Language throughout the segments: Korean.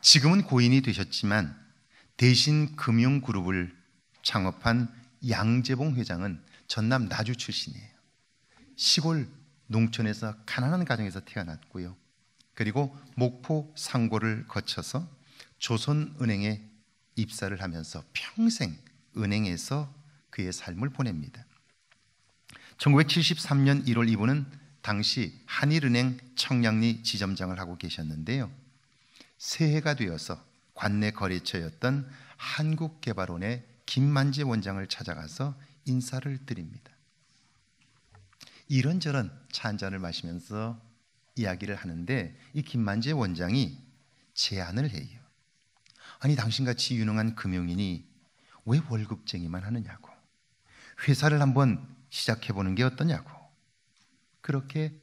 지금은 고인이 되셨지만 대신 금융그룹을 창업한 양재봉 회장은 전남 나주 출신이에요. 시골 농촌에서 가난한 가정에서 태어났고요. 그리고 목포 상고를 거쳐서 조선은행에 입사를 하면서 평생 은행에서 그의 삶을 보냅니다. 1973년 1월 이분은 당시 한일은행 청량리 지점장을 하고 계셨는데요. 새해가 되어서 관내 거래처였던 한국개발원의 김만재 원장을 찾아가서 인사를 드립니다. 이런저런 차 한잔을 마시면서 이야기를 하는데 이 김만재 원장이 제안을 해요. 아니, 당신같이 유능한 금융인이 왜 월급쟁이만 하느냐고, 회사를 한번 시작해보는 게 어떠냐고 그렇게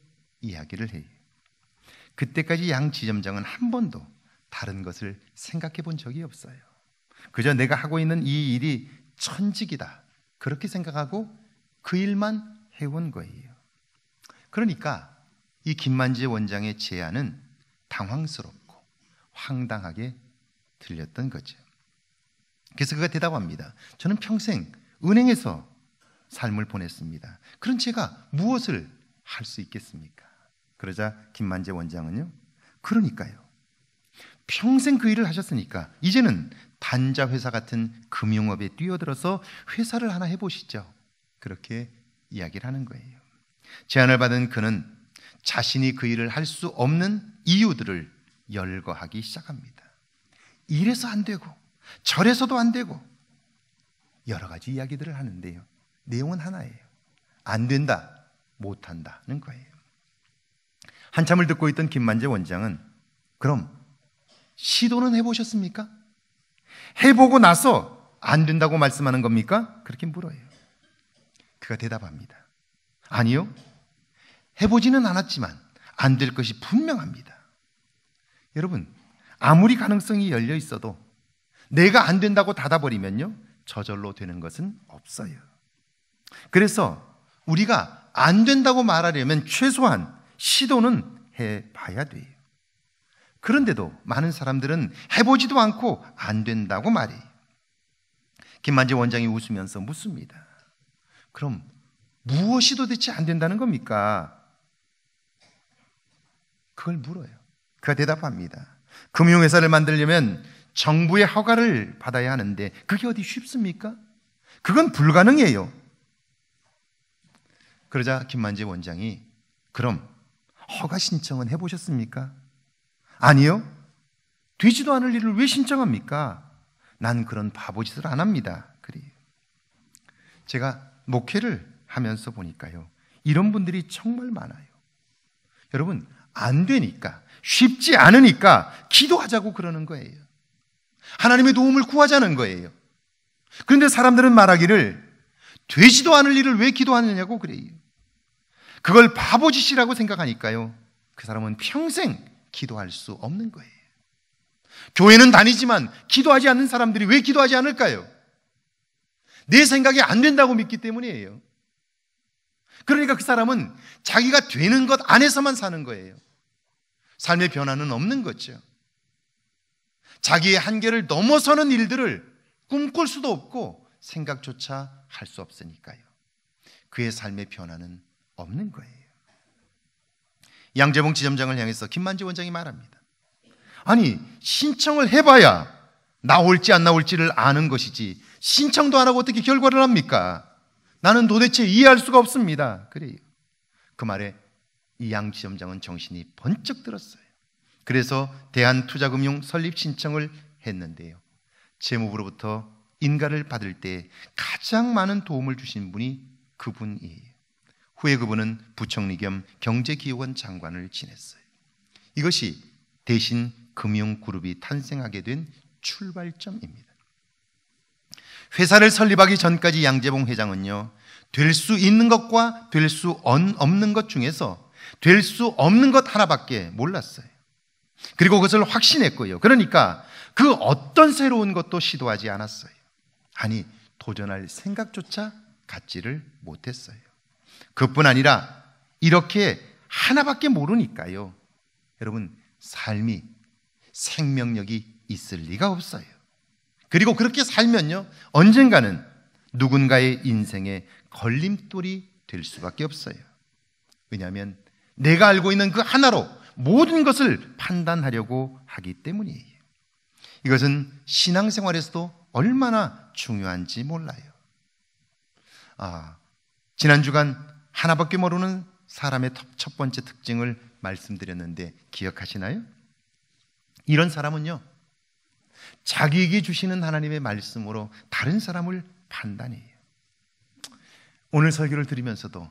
이야기를 해요. 그때까지 양 지점장은 한 번도 다른 것을 생각해 본 적이 없어요. 그저 내가 하고 있는 이 일이 천직이다 그렇게 생각하고 그 일만 해온 거예요. 그러니까 이 김만재 원장의 제안은 당황스럽고 황당하게 들렸던 거죠. 그래서 그가 대답합니다. 저는 평생 은행에서 삶을 보냈습니다. 그런 제가 무엇을 할 수 있겠습니까? 그러자 김만재 원장은요, 그러니까요, 평생 그 일을 하셨으니까 이제는 단자회사 같은 금융업에 뛰어들어서 회사를 하나 해보시죠. 그렇게 이야기를 하는 거예요. 제안을 받은 그는 자신이 그 일을 할 수 없는 이유들을 열거하기 시작합니다. 이래서 안 되고 저래서도 안 되고 여러 가지 이야기들을 하는데요, 내용은 하나예요. 안 된다, 못한다는 거예요. 한참을 듣고 있던 김만재 원장은 그럼 시도는 해보셨습니까? 해보고 나서 안 된다고 말씀하는 겁니까? 그렇게 물어요. 그가 대답합니다. 아니요, 해보지는 않았지만 안 될 것이 분명합니다. 여러분, 아무리 가능성이 열려 있어도 내가 안 된다고 닫아버리면요, 저절로 되는 것은 없어요. 그래서 우리가 안 된다고 말하려면 최소한 시도는 해봐야 돼요. 그런데도 많은 사람들은 해보지도 않고 안 된다고 말해요. 김만재 원장이 웃으면서 묻습니다. 그럼 무엇이 도대체 안 된다는 겁니까? 그걸 물어요. 그가 대답합니다. 금융회사를 만들려면 정부의 허가를 받아야 하는데 그게 어디 쉽습니까? 그건 불가능해요. 그러자 김만재 원장이 그럼 허가 신청은 해보셨습니까? 아니요. 되지도 않을 일을 왜 신청합니까? 난 그런 바보짓을 안 합니다. 그래요. 제가 목회를 하면서 보니까요, 이런 분들이 정말 많아요. 여러분, 안 되니까, 쉽지 않으니까 기도하자고 그러는 거예요. 하나님의 도움을 구하자는 거예요. 그런데 사람들은 말하기를 되지도 않을 일을 왜 기도하느냐고 그래요. 그걸 바보짓이라고 생각하니까요, 그 사람은 평생 기도할 수 없는 거예요. 교회는 다니지만 기도하지 않는 사람들이 왜 기도하지 않을까요? 내 생각이 안 된다고 믿기 때문이에요. 그러니까 그 사람은 자기가 되는 것 안에서만 사는 거예요. 삶의 변화는 없는 거죠. 자기의 한계를 넘어서는 일들을 꿈꿀 수도 없고 생각조차 할 수 없으니까요. 그의 삶의 변화는 없는 거예요. 양재봉 지점장을 향해서 김만재 원장이 말합니다. 아니, 신청을 해봐야 나올지 안 나올지를 아는 것이지 신청도 안 하고 어떻게 결과를 합니까? 나는 도대체 이해할 수가 없습니다. 그래요. 그 말에 이 양 지점장은 정신이 번쩍 들었어요. 그래서 대한투자금융 설립 신청을 했는데요, 재무부로부터 인가를 받을 때 가장 많은 도움을 주신 분이 그분이에요. 후에 그분은 부총리 겸 경제기획원 장관을 지냈어요. 이것이 대신 금융그룹이 탄생하게 된 출발점입니다. 회사를 설립하기 전까지 양재봉 회장은요, 될 수 있는 것과 될 수 없는 것 중에서 될 수 없는 것 하나밖에 몰랐어요. 그리고 그것을 확신했고요. 그러니까 그 어떤 새로운 것도 시도하지 않았어요. 아니, 도전할 생각조차 갖지를 못했어요. 그뿐 아니라 이렇게 하나밖에 모르니까요, 여러분, 삶이 생명력이 있을 리가 없어요. 그리고 그렇게 살면요, 언젠가는 누군가의 인생에 걸림돌이 될 수밖에 없어요. 왜냐하면 내가 알고 있는 그 하나로 모든 것을 판단하려고 하기 때문이에요. 이것은 신앙생활에서도 얼마나 중요한지 몰라요. 지난 주간 하나밖에 모르는 사람의 첫 번째 특징을 말씀드렸는데 기억하시나요? 이런 사람은요, 자기에게 주시는 하나님의 말씀으로 다른 사람을 판단해요. 오늘 설교를 들으면서도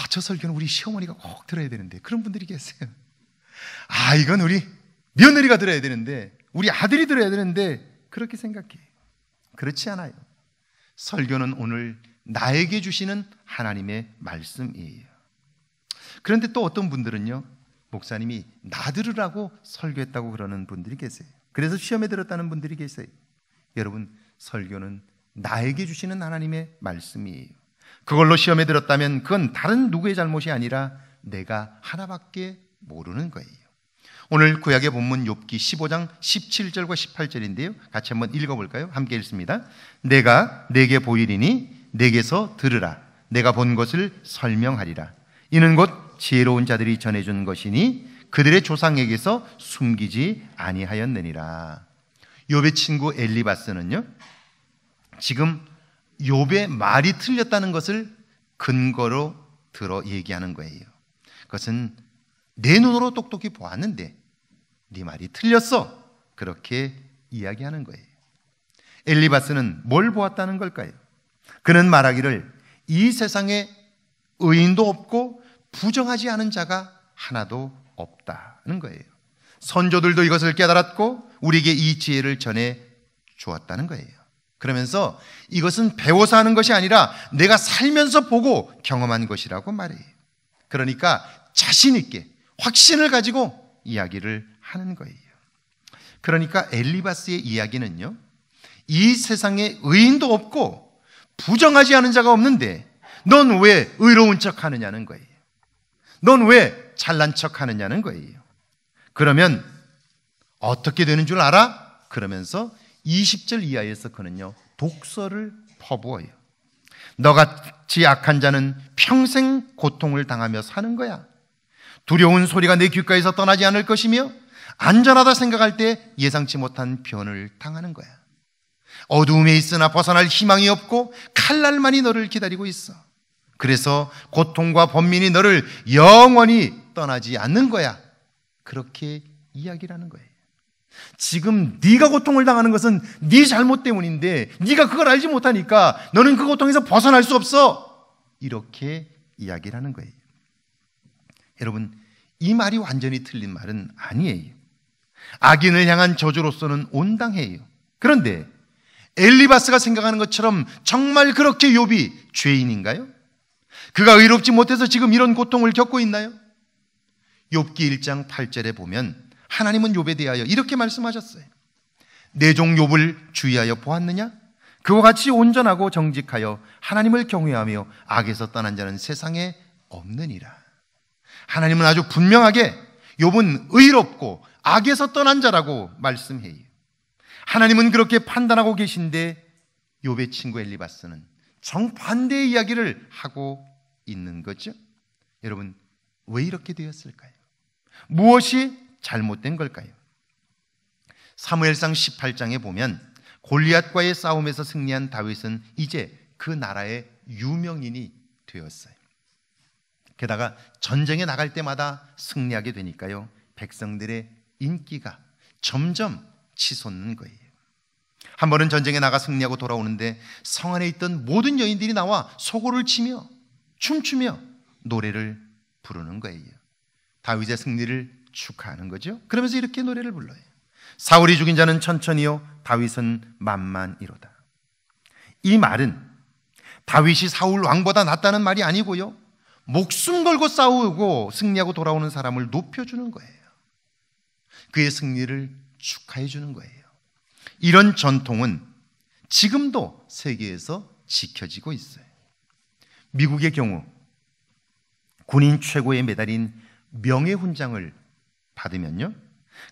저 설교는 우리 시어머니가 꼭 들어야 되는데, 그런 분들이 계세요. 이건 우리 며느리가 들어야 되는데, 우리 아들이 들어야 되는데, 그렇게 생각해요. 그렇지 않아요. 설교는 오늘 나에게 주시는 하나님의 말씀이에요. 그런데 또 어떤 분들은요, 목사님이 나 들으라고 설교했다고 그러는 분들이 계세요. 그래서 시험에 들었다는 분들이 계세요. 여러분, 설교는 나에게 주시는 하나님의 말씀이에요. 그걸로 시험에 들었다면 그건 다른 누구의 잘못이 아니라 내가 하나밖에 모르는 거예요. 오늘 구약의 본문 욥기 15장 17절과 18절인데요. 같이 한번 읽어볼까요? 함께 읽습니다. 내가 내게 보이리니 내게서 들으라. 내가 본 것을 설명하리라. 이는 곧 지혜로운 자들이 전해준 것이니 그들의 조상에게서 숨기지 아니하였느니라. 욥의 친구 엘리바스는요, 지금 욥의 말이 틀렸다는 것을 근거로 들어 얘기하는 거예요. 그것은 내 눈으로 똑똑히 보았는데 네 말이 틀렸어, 그렇게 이야기하는 거예요. 엘리바스는 뭘 보았다는 걸까요? 그는 말하기를 이 세상에 의인도 없고 부정하지 않은 자가 하나도 없다는 거예요. 선조들도 이것을 깨달았고 우리에게 이 지혜를 전해 주었다는 거예요. 그러면서 이것은 배워서 하는 것이 아니라 내가 살면서 보고 경험한 것이라고 말해요. 그러니까 자신 있게 확신을 가지고 이야기를 하는 거예요. 그러니까 엘리바스의 이야기는요, 이 세상에 의인도 없고 부정하지 않은 자가 없는데 넌 왜 의로운 척 하느냐는 거예요. 넌 왜 잘난 척 하느냐는 거예요. 그러면 어떻게 되는 줄 알아? 그러면서 20절 이하에서 그는요, 독서를 퍼부어요. 너같이 악한 자는 평생 고통을 당하며 사는 거야. 두려운 소리가 내 귓가에서 떠나지 않을 것이며 안전하다 생각할 때 예상치 못한 변을 당하는 거야. 어두움에 있으나 벗어날 희망이 없고 칼날만이 너를 기다리고 있어. 그래서 고통과 번민이 너를 영원히 떠나지 않는 거야. 그렇게 이야기를 하는 거예요. 지금 네가 고통을 당하는 것은 네 잘못 때문인데 네가 그걸 알지 못하니까 너는 그 고통에서 벗어날 수 없어. 이렇게 이야기를 하는 거예요. 여러분, 이 말이 완전히 틀린 말은 아니에요. 악인을 향한 저주로서는 온당해요. 그런데 엘리바스가 생각하는 것처럼 정말 그렇게 욥이 죄인인가요? 그가 의롭지 못해서 지금 이런 고통을 겪고 있나요? 욥기 1장 8절에 보면 하나님은 욥에 대하여 이렇게 말씀하셨어요. 내 종 욥을 주의하여 보았느냐? 그와 같이 온전하고 정직하여 하나님을 경외하며 악에서 떠난 자는 세상에 없느니라. 하나님은 아주 분명하게 욥은 의롭고 악에서 떠난 자라고 말씀해요. 하나님은 그렇게 판단하고 계신데 욥의 친구 엘리바스는 정반대의 이야기를 하고 있는 거죠. 여러분, 왜 이렇게 되었을까요? 무엇이 잘못된 걸까요? 사무엘상 18장에 보면 골리앗과의 싸움에서 승리한 다윗은 이제 그 나라의 유명인이 되었어요. 게다가 전쟁에 나갈 때마다 승리하게 되니까요, 백성들의 인기가 점점 치솟는 거예요. 한 번은 전쟁에 나가 승리하고 돌아오는데 성 안에 있던 모든 여인들이 나와 소고를 치며 춤추며 노래를 부르는 거예요. 다윗의 승리를 축하하는 거죠. 그러면서 이렇게 노래를 불러요. 사울이 죽인 자는 천천히요, 다윗은 만만이로다. 이 말은 다윗이 사울 왕보다 낫다는 말이 아니고요, 목숨 걸고 싸우고 승리하고 돌아오는 사람을 높여주는 거예요. 그의 승리를 축하해 주는 거예요. 이런 전통은 지금도 세계에서 지켜지고 있어요. 미국의 경우 군인 최고의 메달인 명예훈장을 받으면요,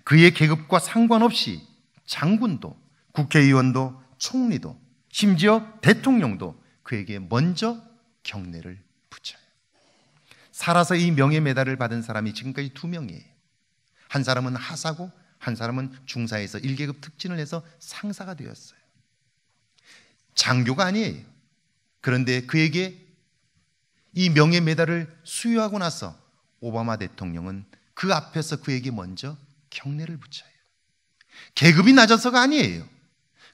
그의 계급과 상관없이 장군도, 국회의원도, 총리도, 심지어 대통령도 그에게 먼저 경례를 붙여요. 살아서 이 명예 메달을 받은 사람이 지금까지 2명이에요. 한 사람은 하사고 한 사람은 중사에서 1계급 특진을 해서 상사가 되었어요. 장교가 아니에요. 그런데 그에게 이 명예 메달을 수여하고 나서 오바마 대통령은 그 앞에서 그에게 먼저 경례를 붙여요. 계급이 낮아서가 아니에요.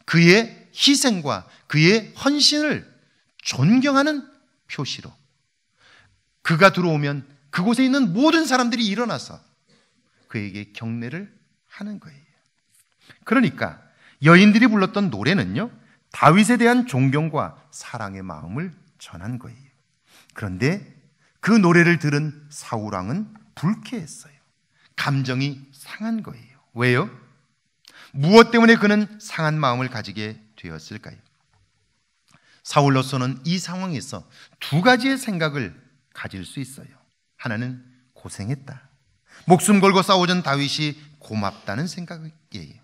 그의 희생과 그의 헌신을 존경하는 표시로 그가 들어오면 그곳에 있는 모든 사람들이 일어나서 그에게 경례를 하는 거예요. 그러니까 여인들이 불렀던 노래는요, 다윗에 대한 존경과 사랑의 마음을 전한 거예요. 그런데 그 노래를 들은 사울 왕은 불쾌했어요. 감정이 상한 거예요. 왜요? 무엇 때문에 그는 상한 마음을 가지게 되었을까요? 사울로서는 이 상황에서 2가지의 생각을 가질 수 있어요. 하나는 고생했다. 목숨 걸고 싸워준 다윗이 고맙다는 생각이에요.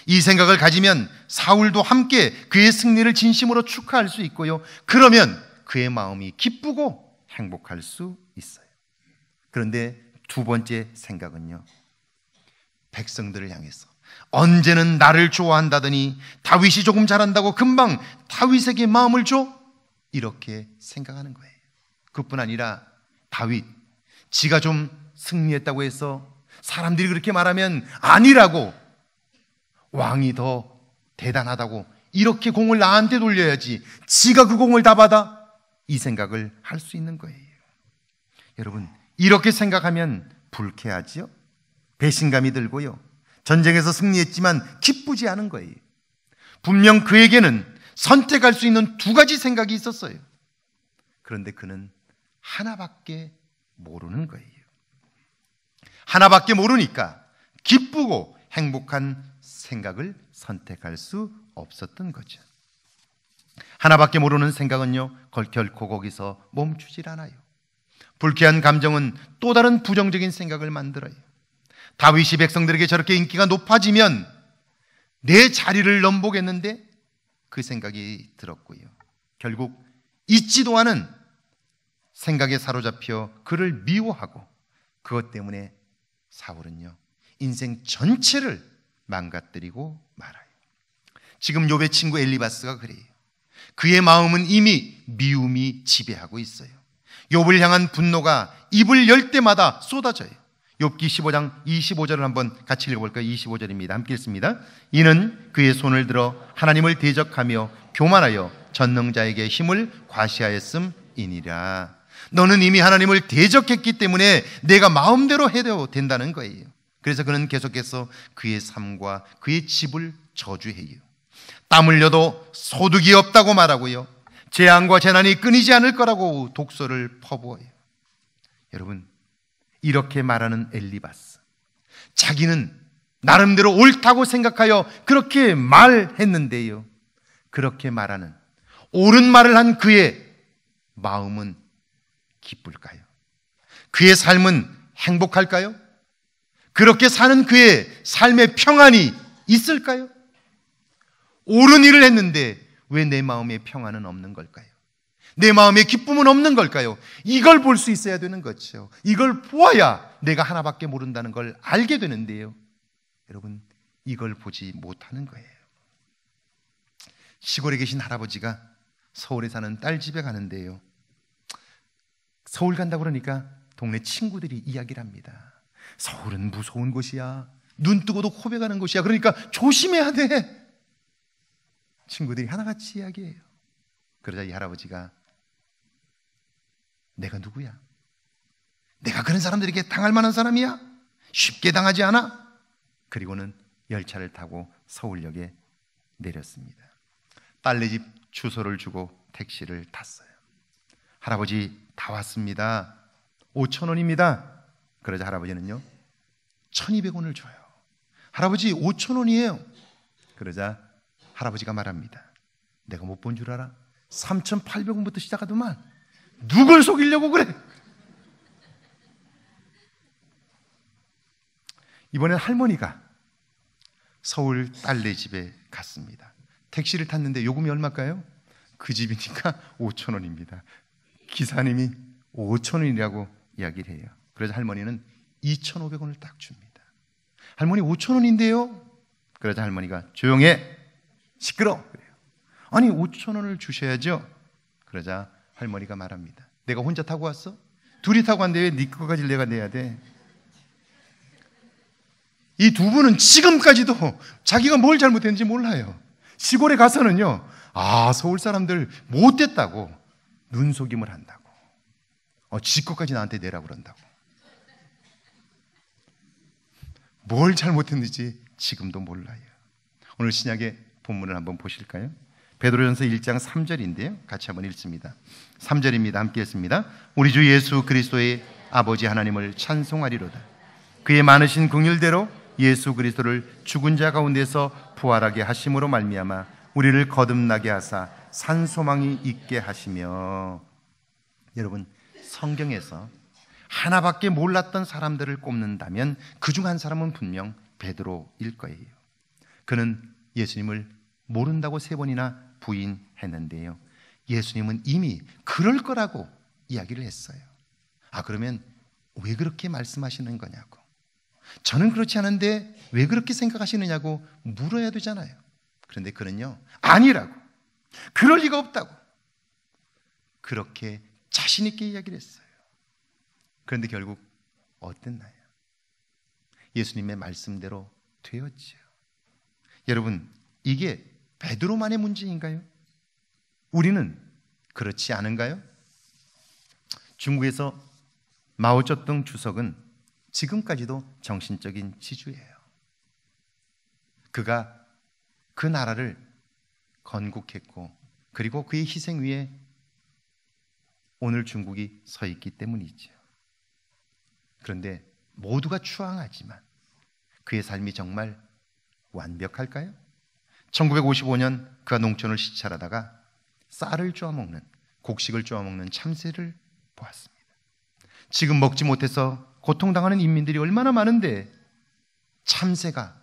이 생각을 가지면 사울도 함께 그의 승리를 진심으로 축하할 수 있고요. 그러면 그의 마음이 기쁘고 행복할 수 있어요. 그런데 2번째 생각은요, 백성들을 향해서 언제는 나를 좋아한다더니 다윗이 조금 잘한다고 금방 다윗에게 마음을 줘? 이렇게 생각하는 거예요. 그뿐 아니라 다윗, 지가 좀 승리했다고 해서 사람들이 그렇게 말하면 아니라고, 왕이 더 대단하다고 이렇게 공을 나한테 돌려야지 지가 그 공을 다 받아? 이 생각을 할 수 있는 거예요. 여러분, 이렇게 생각하면 불쾌하지요? 배신감이 들고요, 전쟁에서 승리했지만 기쁘지 않은 거예요. 분명 그에게는 선택할 수 있는 2가지 생각이 있었어요. 그런데 그는 하나밖에 모르는 거예요. 하나밖에 모르니까 기쁘고 행복한 생각을 선택할 수 없었던 거죠. 하나밖에 모르는 생각은요, 결코 거기서 멈추질 않아요. 불쾌한 감정은 또 다른 부정적인 생각을 만들어요. 다윗이 백성들에게 저렇게 인기가 높아지면 내 자리를 넘보겠는데, 그 생각이 들었고요. 결국 잊지도 않은 생각에 사로잡혀 그를 미워하고, 그것 때문에 사울은요, 인생 전체를 망가뜨리고 말아요. 지금 욥의 친구 엘리바스가 그래요. 그의 마음은 이미 미움이 지배하고 있어요. 욥을 향한 분노가 입을 열 때마다 쏟아져요. 욥기 15장 25절을 한번 같이 읽어볼까요? 25절입니다. 함께 읽습니다. 이는 그의 손을 들어 하나님을 대적하며 교만하여 전능자에게 힘을 과시하였음이니라. 너는 이미 하나님을 대적했기 때문에 내가 마음대로 해도 된다는 거예요. 그래서 그는 계속해서 그의 삶과 그의 집을 저주해요. 땀 흘려도 소득이 없다고 말하고요, 재앙과 재난이 끊이지 않을 거라고 독소를 퍼부어요. 여러분, 이렇게 말하는 엘리바스, 자기는 나름대로 옳다고 생각하여 그렇게 말했는데요, 그렇게 말하는, 옳은 말을 한 그의 마음은 기쁠까요? 그의 삶은 행복할까요? 그렇게 사는 그의 삶의 평안이 있을까요? 옳은 일을 했는데 왜 내 마음에 평안은 없는 걸까요? 내 마음에 기쁨은 없는 걸까요? 이걸 볼 수 있어야 되는 거죠. 이걸 보아야 내가 하나밖에 모른다는 걸 알게 되는데요, 여러분, 이걸 보지 못하는 거예요. 시골에 계신 할아버지가 서울에 사는 딸 집에 가는데요, 서울 간다고 그러니까 동네 친구들이 이야기를 합니다. 서울은 무서운 곳이야. 눈 뜨고도 고백하는 곳이야. 그러니까 조심해야 돼. 친구들이 하나같이 이야기해요. 그러자 이 할아버지가, 내가 누구야? 내가 그런 사람들에게 당할 만한 사람이야? 쉽게 당하지 않아? 그리고는 열차를 타고 서울역에 내렸습니다. 딸네 집 주소를 주고 택시를 탔어요. 할아버지, 다 왔습니다. 5,000원입니다. 그러자 할아버지는요, 1,200원을 줘요. 할아버지, 5,000원이에요. 그러자 할아버지가 말합니다. 내가 못 본 줄 알아? 3,800원부터 시작하더만 누굴 속이려고 그래? 이번엔 할머니가 서울 딸네 집에 갔습니다. 택시를 탔는데 요금이 얼마일까요? 그 집이니까 5,000원입니다. 기사님이 5,000원이라고 이야기를 해요. 그래서 할머니는 2,500원을 딱 줍니다. 할머니 5,000원인데요? 그러자 할머니가 조용해, 시끄러. 그래요. 아니 5,000원을 주셔야죠. 그러자 할머니가 말합니다. 내가 혼자 타고 왔어? 둘이 타고 왔는데 왜 네 거까지 내가 내야 돼? 이 두 분은 지금까지도 자기가 뭘 잘못했는지 몰라요. 시골에 가서는요, 서울 사람들 못됐다고 눈속임을 한다고, 지 거까지 나한테 내라 그런다고. 뭘 잘못했는지 지금도 몰라요. 오늘 신약의 본문을 한번 보실까요? 베드로전서 1장 3절인데요. 같이 한번 읽습니다. 3절입니다. 함께 했습니다. 우리 주 예수 그리스도의 아버지 하나님을 찬송하리로다. 그의 많으신 긍휼대로 예수 그리스도를 죽은 자 가운데서 부활하게 하심으로 말미암아 우리를 거듭나게 하사 산 소망이 있게 하시며. 여러분, 성경에서 하나밖에 몰랐던 사람들을 꼽는다면 그중 한 사람은 분명 베드로일 거예요. 그는 예수님을 모른다고 3번이나 부인했는데요, 예수님은 이미 그럴 거라고 이야기를 했어요. 그러면 왜 그렇게 말씀하시는 거냐고, 저는 그렇지 않은데 왜 그렇게 생각하시느냐고 물어야 되잖아요. 그런데 그는요, 아니라고, 그럴 리가 없다고 그렇게 자신 있게 이야기를 했어요. 그런데 결국 어땠나요? 예수님의 말씀대로 되었지요. 여러분, 이게 베드로만의 문제인가요? 우리는 그렇지 않은가요? 중국에서 마오쩌둥 주석은 지금까지도 정신적인 지주예요. 그가 그 나라를 건국했고, 그리고 그의 희생 위에 오늘 중국이 서 있기 때문이죠. 그런데 모두가 추앙하지만 그의 삶이 정말 완벽할까요? 1955년 그가 농촌을 시찰하다가 쌀을 쪼아먹는, 곡식을 쪼아먹는 참새를 보았습니다. 지금 먹지 못해서 고통당하는 인민들이 얼마나 많은데 참새가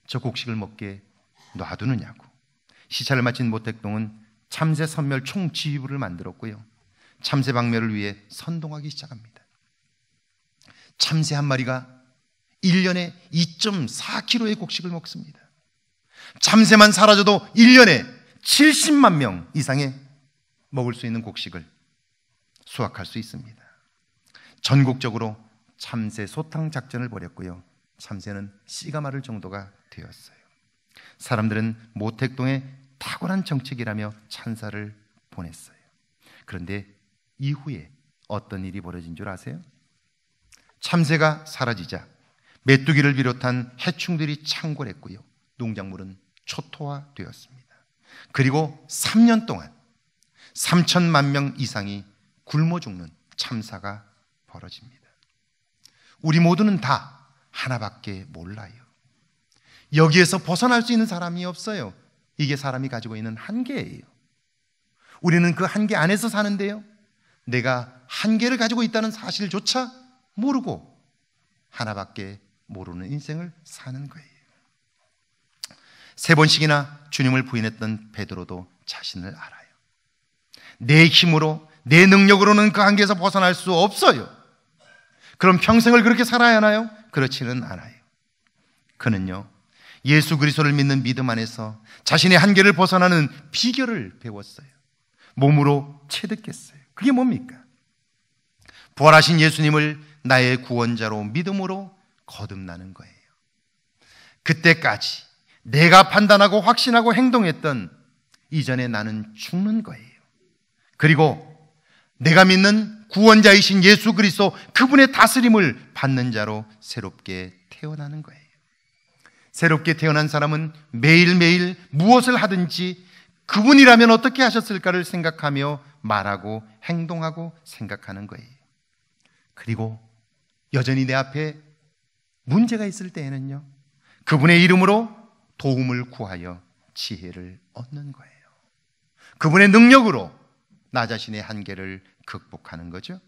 저 곡식을 먹게 놔두느냐고. 시찰을 마친 모택동은 참새 선멸 총지휘부를 만들었고요, 참새 박멸을 위해 선동하기 시작합니다. 참새 한 마리가 1년에 2.4kg의 곡식을 먹습니다. 참새만 사라져도 1년에 70만 명 이상의 먹을 수 있는 곡식을 수확할 수 있습니다. 전국적으로 참새 소탕 작전을 벌였고요, 참새는 씨가 마를 정도가 되었어요. 사람들은 모택동의 탁월한 정책이라며 찬사를 보냈어요. 그런데 이후에 어떤 일이 벌어진 줄 아세요? 참새가 사라지자 메뚜기를 비롯한 해충들이 창궐했고요, 농작물은 초토화되었습니다. 그리고 3년 동안 3천만 명 이상이 굶어 죽는 참사가 벌어집니다. 우리 모두는 다 하나밖에 몰라요. 여기에서 벗어날 수 있는 사람이 없어요. 이게 사람이 가지고 있는 한계예요. 우리는 그 한계 안에서 사는데요, 내가 한계를 가지고 있다는 사실조차 모르고 하나밖에 모르는 인생을 사는 거예요. 3번씩이나 주님을 부인했던 베드로도 자신을 알아요. 내 힘으로, 내 능력으로는 그 한계에서 벗어날 수 없어요. 그럼 평생을 그렇게 살아야 하나요? 그렇지는 않아요. 그는요, 예수 그리스도를 믿는 믿음 안에서 자신의 한계를 벗어나는 비결을 배웠어요. 몸으로 체득했어요. 그게 뭡니까? 부활하신 예수님을 나의 구원자로 믿음으로 거듭나는 거예요. 그때까지 내가 판단하고 확신하고 행동했던 이전에 나는 죽는 거예요. 그리고 내가 믿는 구원자이신 예수 그리스도, 그분의 다스림을 받는 자로 새롭게 태어나는 거예요. 새롭게 태어난 사람은 매일매일 무엇을 하든지 그분이라면 어떻게 하셨을까를 생각하며 말하고 행동하고 생각하는 거예요. 그리고 여전히 내 앞에 문제가 있을 때에는요, 그분의 이름으로 도움을 구하여 지혜를 얻는 거예요. 그분의 능력으로 나 자신의 한계를 극복하는 거죠.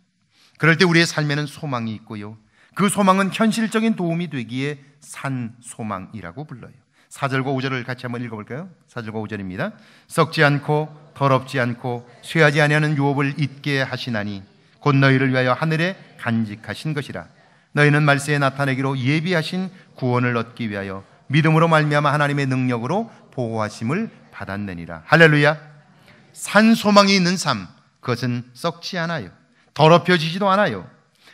그럴 때 우리의 삶에는 소망이 있고요, 그 소망은 현실적인 도움이 되기에 산 소망이라고 불러요. 4절과 5절을 같이 한번 읽어볼까요? 4절과 5절입니다. 썩지 않고 더럽지 않고 쇠하지 아니하는 유업을 잊게 하시나니 곧 너희를 위하여 하늘에 간직하신 것이라. 너희는 말세에 나타내기로 예비하신 구원을 얻기 위하여 믿음으로 말미암아 하나님의 능력으로 보호하심을 받았느니라. 할렐루야. 산 소망이 있는 삶, 그것은 썩지 않아요. 더럽혀지지도 않아요.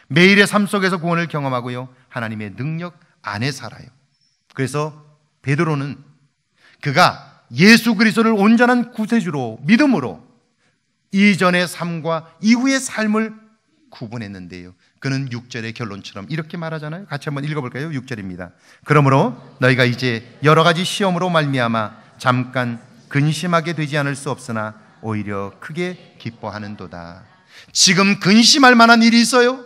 매일의 삶 속에서 구원을 경험하고요, 하나님의 능력 안에 살아요. 그래서 베드로는 그가 예수 그리스도를 온전한 구세주로 믿음으로 이전의 삶과 이후의 삶을 구분했는데요, 그는 6절의 결론처럼 이렇게 말하잖아요. 같이 한번 읽어볼까요? 6절입니다. 그러므로 너희가 이제 여러 가지 시험으로 말미암아 잠깐 근심하게 되지 않을 수 없으나 오히려 크게 기뻐하는도다. 지금 근심할 만한 일이 있어요?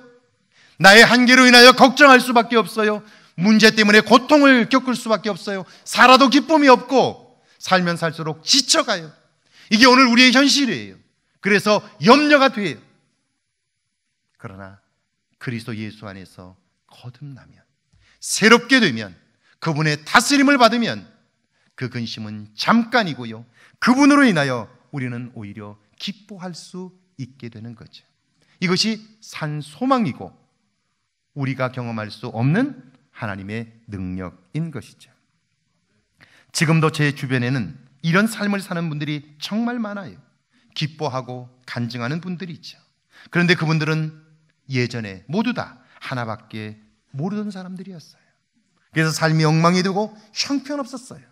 나의 한계로 인하여 걱정할 수밖에 없어요. 문제 때문에 고통을 겪을 수밖에 없어요. 살아도 기쁨이 없고 살면 살수록 지쳐가요. 이게 오늘 우리의 현실이에요. 그래서 염려가 돼요. 그러나 그리스도 예수 안에서 거듭나면, 새롭게 되면, 그분의 다스림을 받으면 그 근심은 잠깐이고요, 그분으로 인하여 우리는 오히려 기뻐할 수 있게 되는 거죠. 이것이 산 소망이고 우리가 경험할 수 없는 하나님의 능력인 것이죠. 지금도 제 주변에는 이런 삶을 사는 분들이 정말 많아요. 기뻐하고 간증하는 분들이 있죠. 그런데 그분들은 예전에 모두 다 하나밖에 모르던 사람들이었어요. 그래서 삶이 엉망이 되고 형편없었어요.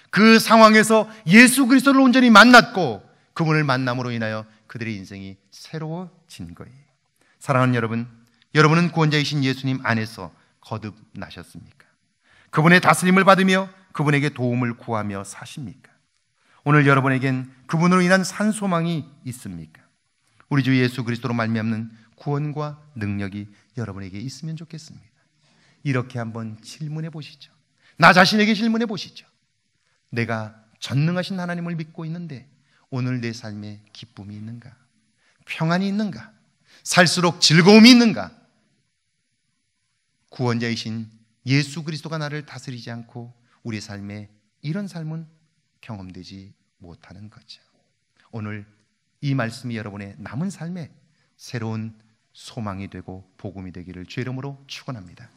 그 상황에서 예수 그리스도를 온전히 만났고 그분을 만남으로 인하여 그들의 인생이 새로워진 거예요. 사랑하는 여러분, 여러분은 구원자이신 예수님 안에서 거듭나셨습니까? 그분의 다스림을 받으며 그분에게 도움을 구하며 사십니까? 오늘 여러분에겐 그분으로 인한 산 소망이 있습니까? 우리 주 예수 그리스도로 말미암는 구원과 능력이 여러분에게 있으면 좋겠습니다. 이렇게 한번 질문해 보시죠. 나 자신에게 질문해 보시죠. 내가 전능하신 하나님을 믿고 있는데 오늘 내 삶에 기쁨이 있는가? 평안이 있는가? 살수록 즐거움이 있는가? 구원자이신 예수 그리스도가 나를 다스리지 않고 우리의 삶에 이런 삶은 경험되지 못하는 거죠. 오늘 이 말씀이 여러분의 남은 삶에 새로운 소망이 되고 복음이 되기를 주의 이름으로 축원합니다.